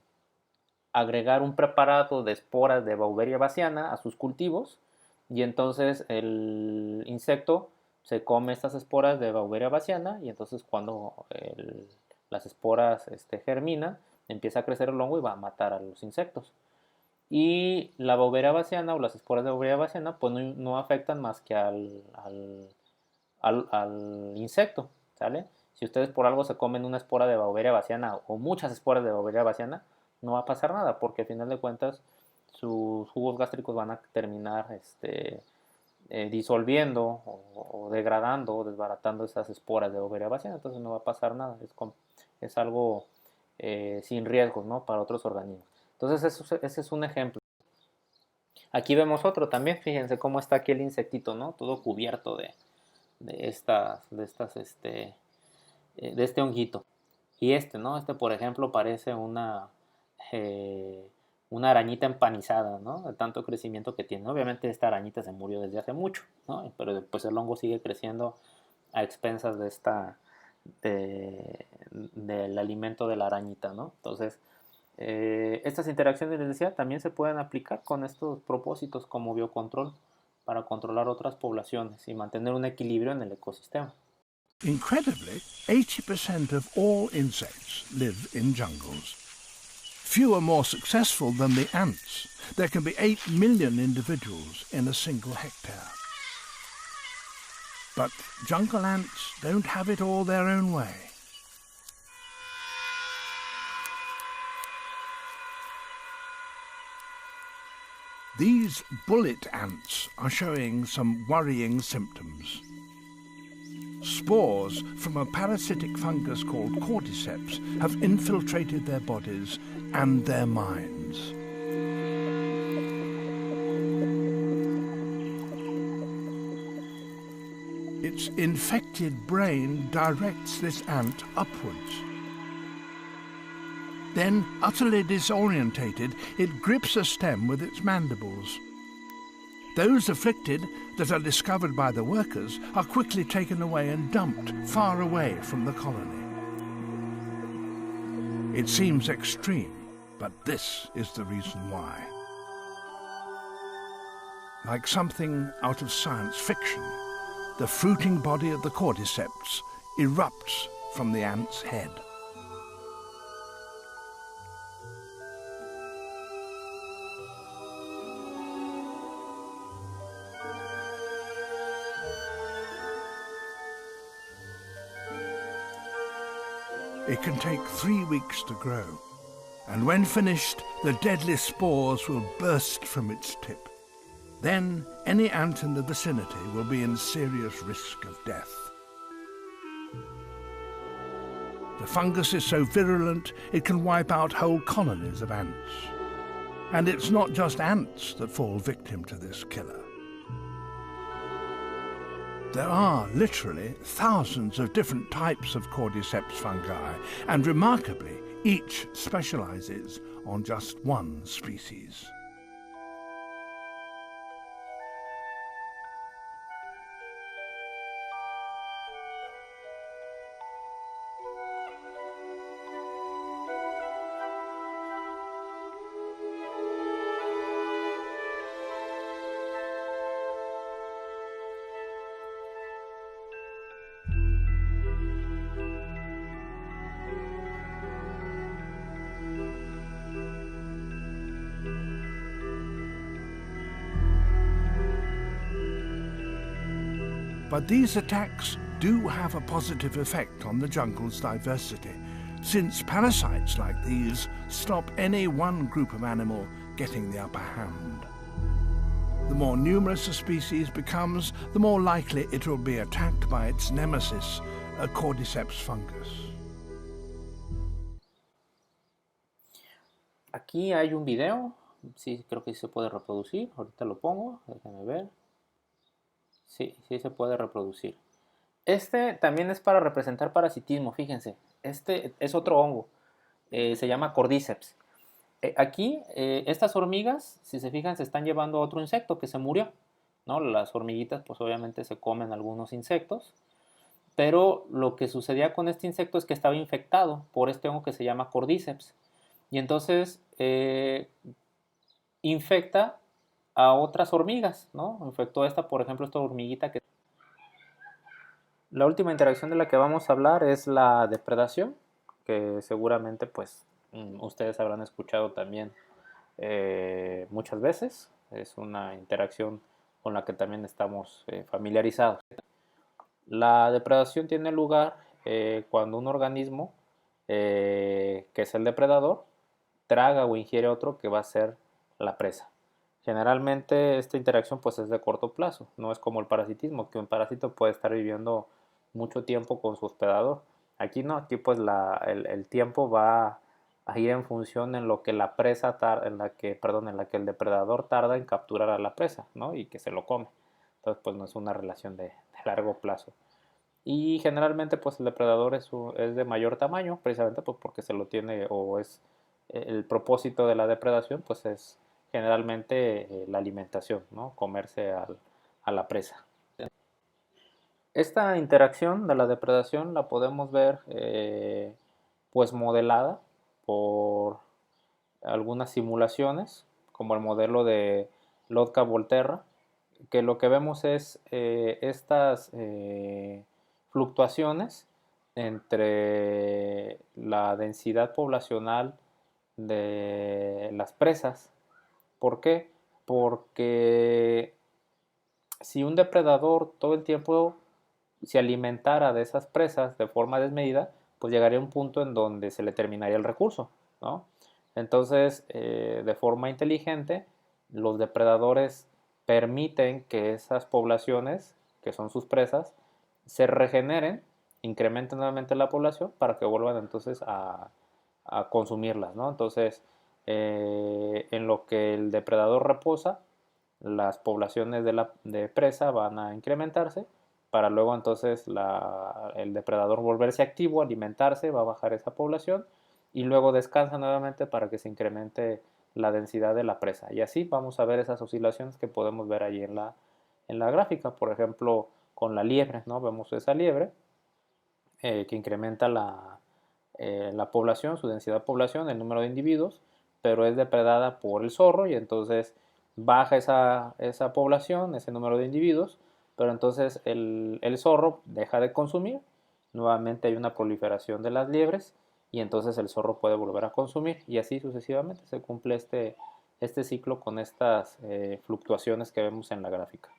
Speaker 1: agregar un preparado de esporas de Beauveria baciana a sus cultivos y entonces el insecto se come estas esporas de Beauveria baciana y entonces cuando las esporas germinan, empieza a crecer el hongo y va a matar a los insectos. Y la Beauveria baciana o las esporas de Beauveria baciana pues no afectan más que al insecto, ¿sale? Si ustedes por algo se comen una espora de Beauveria baciana o muchas esporas de Beauveria baciana, no va a pasar nada porque al final de cuentas sus jugos gástricos van a terminar disolviendo o degradando o desbaratando esas esporas de Beauveria baciana, entonces no va a pasar nada, es algo sin riesgos, ¿no? Para otros organismos. Entonces ese es un ejemplo. Aquí vemos otro también, fíjense cómo está aquí el insectito, ¿no? Todo cubierto de este honguito. Y ¿no? Por ejemplo, parece una arañita empanizada, ¿no? De tanto crecimiento que tiene. Obviamente esta arañita se murió desde hace mucho, ¿no? Pero pues el hongo sigue creciendo a expensas del alimento de la arañita, ¿no? Entonces, estas interacciones, les decía, también se pueden aplicar con estos propósitos como biocontrol para controlar otras poblaciones y mantener un equilibrio en el ecosistema.
Speaker 2: Incredibly, 80% of all insects live in jungles. Few are more successful than the ants. There can be 8 million individuals in a single hectare. But jungle ants don't have it all their own way. These bullet ants are showing some worrying symptoms. Spores from a parasitic fungus called cordyceps have infiltrated their bodies and their minds. Its infected brain directs this ant upwards. Then, utterly disorientated, it grips a stem with its mandibles. Those afflicted that are discovered by the workers are quickly taken away and dumped far away from the colony. It seems extreme, but this is the reason why. Like something out of science fiction, the fruiting body of the cordyceps erupts from the ant's head. It can take 3 weeks to grow, and when finished, the deadly spores will burst from its tip. Then any ant in the vicinity will be in serious risk of death. The fungus is so virulent it can wipe out whole colonies of ants. And it's not just ants that fall victim to this killer. There are literally thousands of different types of cordyceps fungi, and remarkably, each specializes on just one species. But these attacks do have a positive effect on the jungle's diversity, since parasites like these stop any one group of animal getting the upper hand. The more numerous a species becomes, the more likely it will be attacked by its nemesis, a cordyceps fungus.
Speaker 1: Aquí hay un video, sí, creo que sí se puede reproducir, ahorita lo pongo, déjenme ver. Sí, sí se puede reproducir. Este también es para representar parasitismo, fíjense. Este es otro hongo, se llama Cordyceps. Aquí, estas hormigas, si se fijan, se están llevando a otro insecto que se murió, ¿no? Las hormiguitas, pues obviamente se comen algunos insectos, pero lo que sucedía con este insecto es que estaba infectado por este hongo que se llama Cordyceps. Y entonces infecta a otras hormigas, ¿no? Infectó esta, por ejemplo, esta hormiguita que... La última interacción de la que vamos a hablar es la depredación, que seguramente pues ustedes habrán escuchado también muchas veces. Es una interacción con la que también estamos familiarizados. La depredación tiene lugar cuando un organismo, que es el depredador, traga o ingiere otro que va a ser la presa. Generalmente esta interacción pues es de corto plazo, no es como el parasitismo, que un parásito puede estar viviendo mucho tiempo con su hospedador. Aquí no, aquí pues el tiempo va a ir en función en lo que la presa en la que el depredador tarda en capturar a la presa, ¿no? Y que se lo come. Entonces pues no es una relación de largo plazo. Y generalmente pues el depredador es de mayor tamaño, precisamente pues porque se lo tiene o es el propósito de la depredación pues es generalmente la alimentación, ¿no? Comerse a la presa. Esta interacción de la depredación la podemos ver pues modelada por algunas simulaciones, como el modelo de Lotka-Volterra, que lo que vemos es estas fluctuaciones entre la densidad poblacional de las presas. ¿Por qué? Porque si un depredador todo el tiempo se alimentara de esas presas de forma desmedida, pues llegaría a un punto en donde se le terminaría el recurso, ¿no? Entonces, de forma inteligente, los depredadores permiten que esas poblaciones, que son sus presas, se regeneren, incrementen nuevamente la población para que vuelvan entonces a consumirlas, ¿no? Entonces, en lo que el depredador reposa, las poblaciones de presa van a incrementarse para luego entonces el depredador volverse activo, alimentarse, va a bajar esa población y luego descansa nuevamente para que se incremente la densidad de la presa. Y así vamos a ver esas oscilaciones que podemos ver ahí en la gráfica. Por ejemplo, con la liebre, ¿no? Vemos esa liebre que incrementa la población, su densidad de población, el número de individuos, pero es depredada por el zorro y entonces baja esa población, ese número de individuos, pero entonces el zorro deja de consumir, nuevamente hay una proliferación de las liebres y entonces el zorro puede volver a consumir y así sucesivamente se cumple este ciclo con estas fluctuaciones que vemos en la gráfica.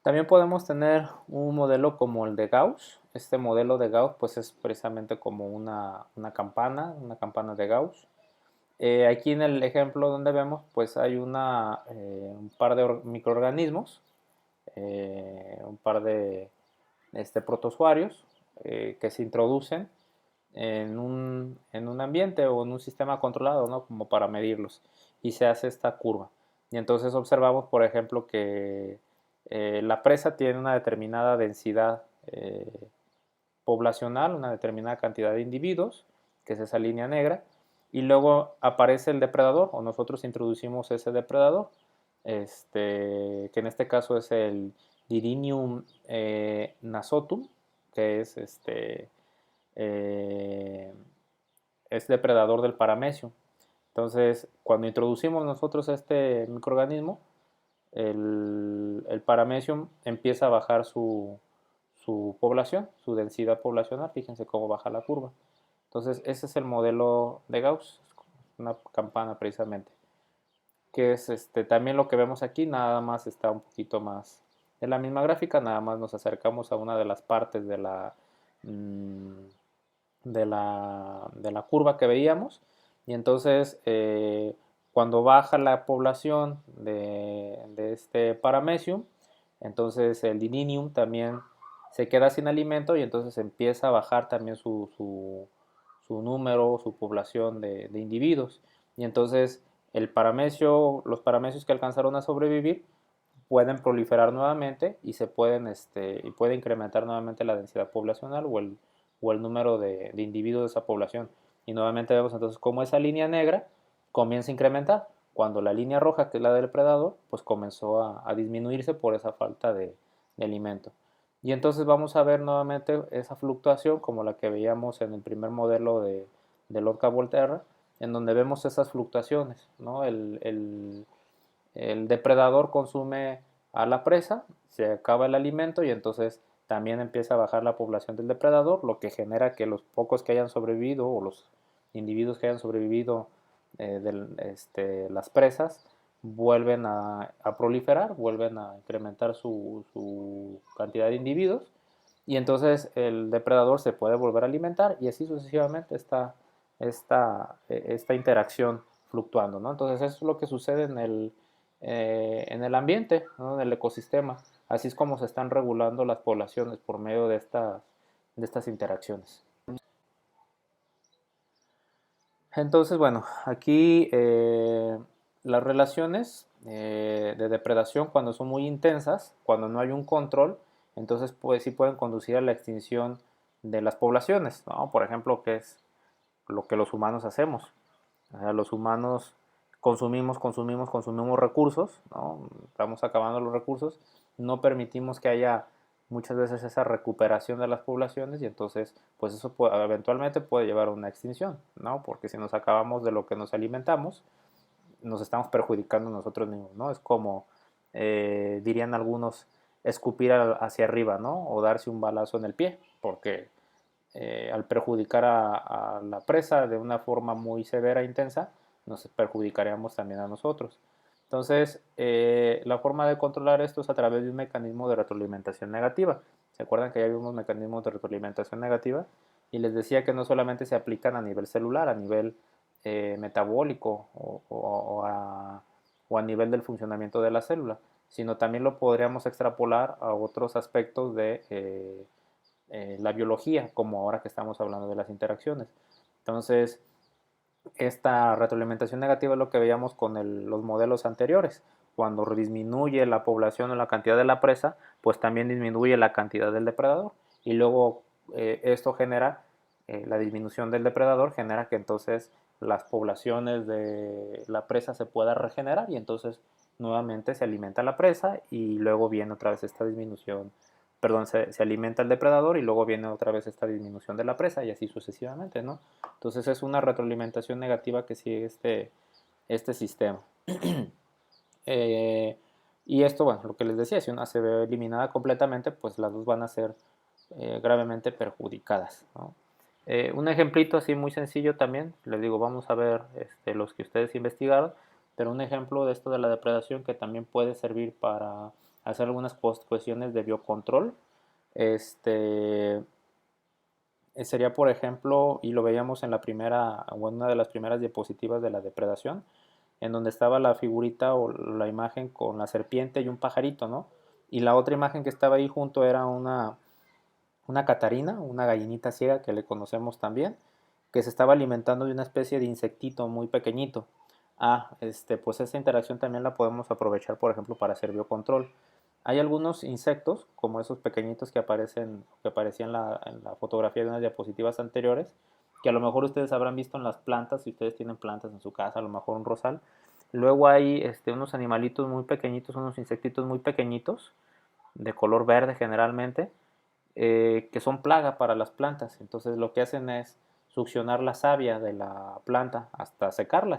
Speaker 1: También podemos tener un modelo como el de Gauss. Este modelo de Gauss pues es precisamente como una campana de Gauss. Aquí en el ejemplo donde vemos pues hay un par de microorganismos, un par de protozoarios que se introducen en un ambiente o en un sistema controlado, ¿no? Como para medirlos y se hace esta curva. Y entonces observamos, por ejemplo, que la presa tiene una determinada densidad poblacional, una determinada cantidad de individuos, que es esa línea negra, y luego aparece el depredador, o nosotros introducimos ese depredador, que en este caso es el Didinium nasotum, que eh, es depredador del paramecium. Entonces, cuando introducimos nosotros este microorganismo, el paramecium empieza a bajar su población, su densidad poblacional. Fíjense cómo baja la curva. Entonces, ese es el modelo de Gauss, una campana precisamente, que es también lo que vemos aquí, nada más está un poquito más de la misma gráfica, nada más nos acercamos a una de las partes mm, de la curva que veíamos y entonces cuando baja la población de este paramecium, entonces el dininium también se queda sin alimento y entonces empieza a bajar también su número, su población de individuos. Y entonces los paramecios que alcanzaron a sobrevivir pueden proliferar nuevamente y y puede incrementar nuevamente la densidad poblacional o el número de individuos de esa población. Y nuevamente vemos entonces cómo esa línea negra comienza a incrementar, cuando la línea roja, que es la del depredador, pues comenzó a disminuirse por esa falta de alimento. Y entonces vamos a ver nuevamente esa fluctuación como la que veíamos en el primer modelo de Lotka-Volterra, en donde vemos esas fluctuaciones, ¿no? el depredador consume a la presa, se acaba el alimento y entonces también empieza a bajar la población del depredador, lo que genera que los pocos que hayan sobrevivido o los individuos que hayan sobrevivido de las presas vuelven a proliferar, vuelven a incrementar su cantidad de individuos y entonces el depredador se puede volver a alimentar y así sucesivamente está esta interacción fluctuando, ¿no? Entonces eso es lo que sucede en el ambiente, ¿no? En el ecosistema. Así es como se están regulando las poblaciones por medio de estas interacciones. Entonces, bueno, aquí las relaciones de depredación cuando son muy intensas, cuando no hay un control, entonces pues sí pueden conducir a la extinción de las poblaciones, ¿no? Por ejemplo, que es lo que los humanos hacemos. O sea, los humanos consumimos recursos, ¿no? Estamos acabando los recursos, no permitimos que haya muchas veces esa recuperación de las poblaciones y entonces pues eso eventualmente puede llevar a una extinción, ¿no? Porque si nos acabamos de lo que nos alimentamos, nos estamos perjudicando nosotros mismos, ¿no? Es como, dirían algunos, escupir hacia arriba, ¿no? O darse un balazo en el pie, porque al perjudicar a la presa de una forma muy severa e intensa, nos perjudicaríamos también a nosotros. Entonces, la forma de controlar esto es a través de un mecanismo de retroalimentación negativa. ¿Se acuerdan que ya vimos mecanismos de retroalimentación negativa? Y les decía que no solamente se aplican a nivel celular, a nivel metabólico o a nivel del funcionamiento de la célula, sino también lo podríamos extrapolar a otros aspectos de la biología, como ahora que estamos hablando de las interacciones. Entonces, esta retroalimentación negativa es lo que veíamos con los modelos anteriores. Cuando disminuye la población o la cantidad de la presa, pues también disminuye la cantidad del depredador. Y luego esto genera, la disminución del depredador genera que entonces las poblaciones de la presa se puedan regenerar y entonces nuevamente se alimenta la presa y luego viene otra vez esta disminución, perdón, se alimenta el depredador y luego viene otra vez esta disminución de la presa y así sucesivamente, ¿no? Entonces es una retroalimentación negativa que sigue este sistema. Y esto, bueno, lo que les decía, si una se ve eliminada completamente, pues las dos van a ser gravemente perjudicadas, ¿no? Un ejemplito así muy sencillo también, les digo, vamos a ver los que ustedes investigaron, pero un ejemplo de esto de la depredación que también puede servir para hacer algunas cuestiones de biocontrol, sería por ejemplo, y lo veíamos en la primera, o en una de las primeras diapositivas de la depredación, en donde estaba la figurita o la imagen con la serpiente y un pajarito, ¿no? Y la otra imagen que estaba ahí junto era una catarina, una gallinita ciega que le conocemos también, que se estaba alimentando de una especie de insectito muy pequeñito. Pues esa interacción también la podemos aprovechar, por ejemplo, para hacer biocontrol. Hay algunos insectos, como esos pequeñitos que aparecían en la fotografía de unas diapositivas anteriores, que a lo mejor ustedes habrán visto en las plantas, si ustedes tienen plantas en su casa, a lo mejor un rosal. Luego hay unos animalitos muy pequeñitos, unos insectitos muy pequeñitos, de color verde generalmente, que son plaga para las plantas. Entonces lo que hacen es succionar la savia de la planta hasta secarla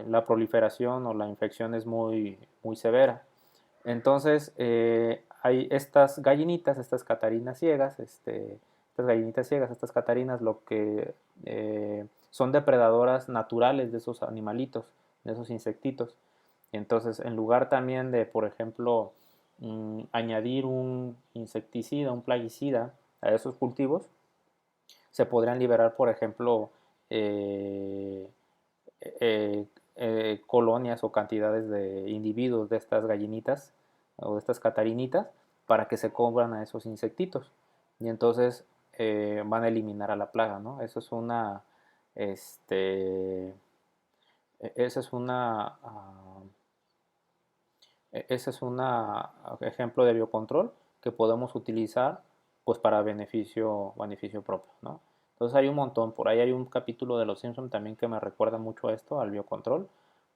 Speaker 1: la proliferación o la infección es muy, muy severa. Entonces hay estas gallinitas, estas catarinas ciegas, estas gallinitas ciegas, estas catarinas, lo que son depredadoras naturales de esos animalitos, de esos insectitos. Entonces, en lugar también de, por ejemplo, añadir un insecticida, un plaguicida a esos cultivos, se podrían liberar, por ejemplo, eh, colonias o cantidades de individuos de estas gallinitas o de estas catarinitas para que se coman a esos insectitos. Y entonces van a eliminar a la plaga, ¿no? Eso es esa es una ese es un ejemplo de biocontrol que podemos utilizar pues para beneficio propio, ¿no? Entonces hay un montón, por ahí hay un capítulo de Los Simpson también que me recuerda mucho a esto, al biocontrol.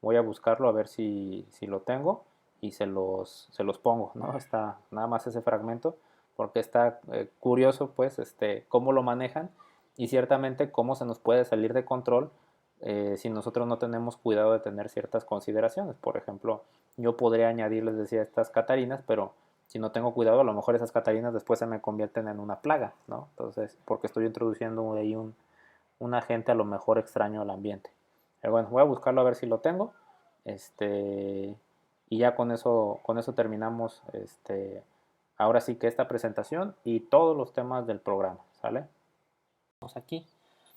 Speaker 1: Voy a buscarlo a ver si lo tengo y se los pongo, ¿no? Está nada más ese fragmento porque está curioso pues cómo lo manejan y ciertamente cómo se nos puede salir de control si nosotros no tenemos cuidado de tener ciertas consideraciones. Por ejemplo, yo podría añadir, les decía, estas catarinas, pero si no tengo cuidado, a lo mejor esas catarinas después se me convierten en una plaga, ¿no? Entonces, porque estoy introduciendo ahí un agente a lo mejor extraño al ambiente. Pero bueno, voy a buscarlo a ver si lo tengo. Y ya con eso terminamos ahora sí que esta presentación y todos los temas del programa, ¿sale? Vamos aquí.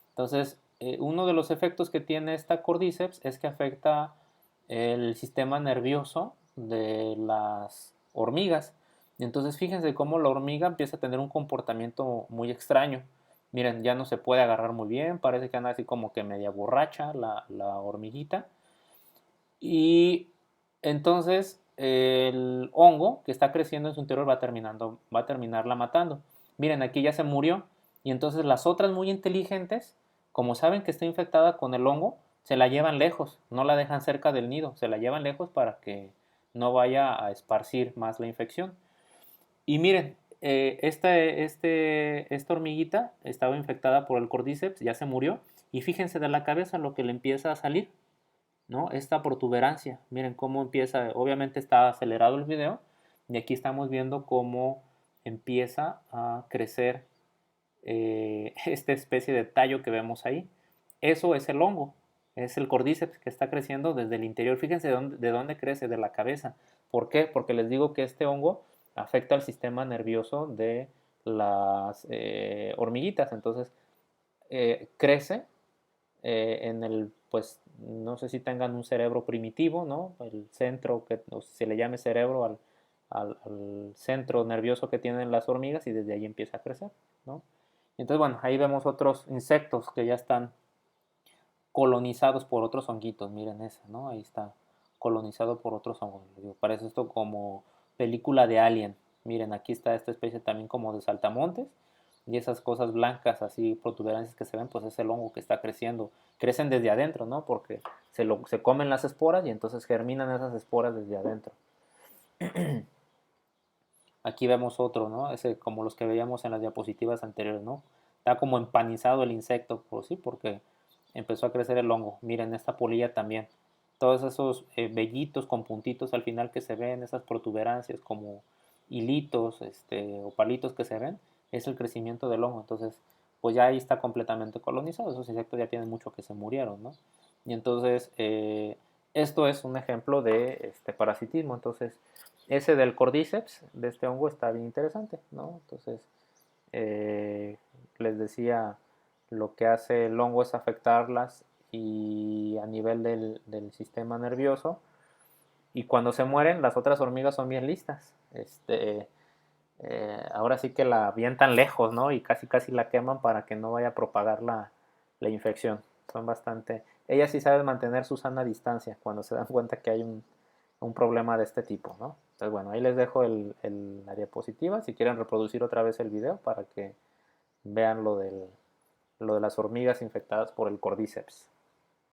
Speaker 1: Entonces, uno de los efectos que tiene esta Cordyceps es que afecta el sistema nervioso de las hormigas. Entonces, fíjense cómo la hormiga empieza a tener un comportamiento muy extraño. Miren, ya no se puede agarrar muy bien, parece que anda así como que media borracha la hormiguita. Y entonces el hongo que está creciendo en su interior va a terminarla matando. Miren, aquí ya se murió. Y entonces las otras muy inteligentes, como saben que está infectada con el hongo, se la llevan lejos, no la dejan cerca del nido, se la llevan lejos para que no vaya a esparcir más la infección. Y miren, esta hormiguita estaba infectada por el Cordyceps, ya se murió. Y fíjense de la cabeza lo que le empieza a salir, ¿no? Esta protuberancia. Miren cómo empieza, obviamente está acelerado el video y aquí estamos viendo cómo empieza a crecer esta especie de tallo que vemos ahí. Eso es el hongo, es el Cordyceps que está creciendo desde el interior. Fíjense de dónde crece, de la cabeza. ¿Por qué? Porque les digo que este hongo afecta al sistema nervioso de las hormiguitas. Entonces, crece en el, pues, no sé si tengan un cerebro primitivo, ¿no? El centro, que se le llame cerebro al centro nervioso que tienen las hormigas y desde ahí empieza a crecer, ¿no? Entonces, bueno, ahí vemos otros insectos que ya están colonizados por otros honguitos, miren esa, ¿no? Ahí está colonizado por otros hongos. Parece esto como película de Alien. Miren, aquí está esta especie también como de saltamontes y esas cosas blancas, así protuberancias que se ven, pues es el hongo que está creciendo. Crecen desde adentro, ¿no? Porque se comen las esporas y entonces germinan esas esporas desde adentro. Aquí vemos otro, ¿no? Ese como los que veíamos en las diapositivas anteriores, ¿no? Está como empanizado el insecto, por sí, porque empezó a crecer el hongo. Miren, esta polilla también. Todos esos vellitos con puntitos al final que se ven, esas protuberancias como hilitos o palitos que se ven, es el crecimiento del hongo. Entonces, pues ya ahí está completamente colonizado. Esos insectos ya tienen mucho que se murieron, ¿no? Y entonces, esto es un ejemplo de parasitismo. Entonces, ese del Cordyceps, de este hongo, está bien interesante, ¿no? Entonces, les decía, lo que hace el hongo es afectarlas y a nivel del sistema nervioso. Y cuando se mueren, las otras hormigas son bien listas. Ahora sí que la avientan lejos, ¿no? Y casi casi la queman para que no vaya a propagar la infección. Son bastante... Ellas sí saben mantener su sana distancia cuando se dan cuenta que hay un problema de este tipo, ¿no? Entonces, bueno, ahí les dejo la diapositiva si quieren reproducir otra vez el video para que vean lo de las hormigas infectadas por el Cordyceps.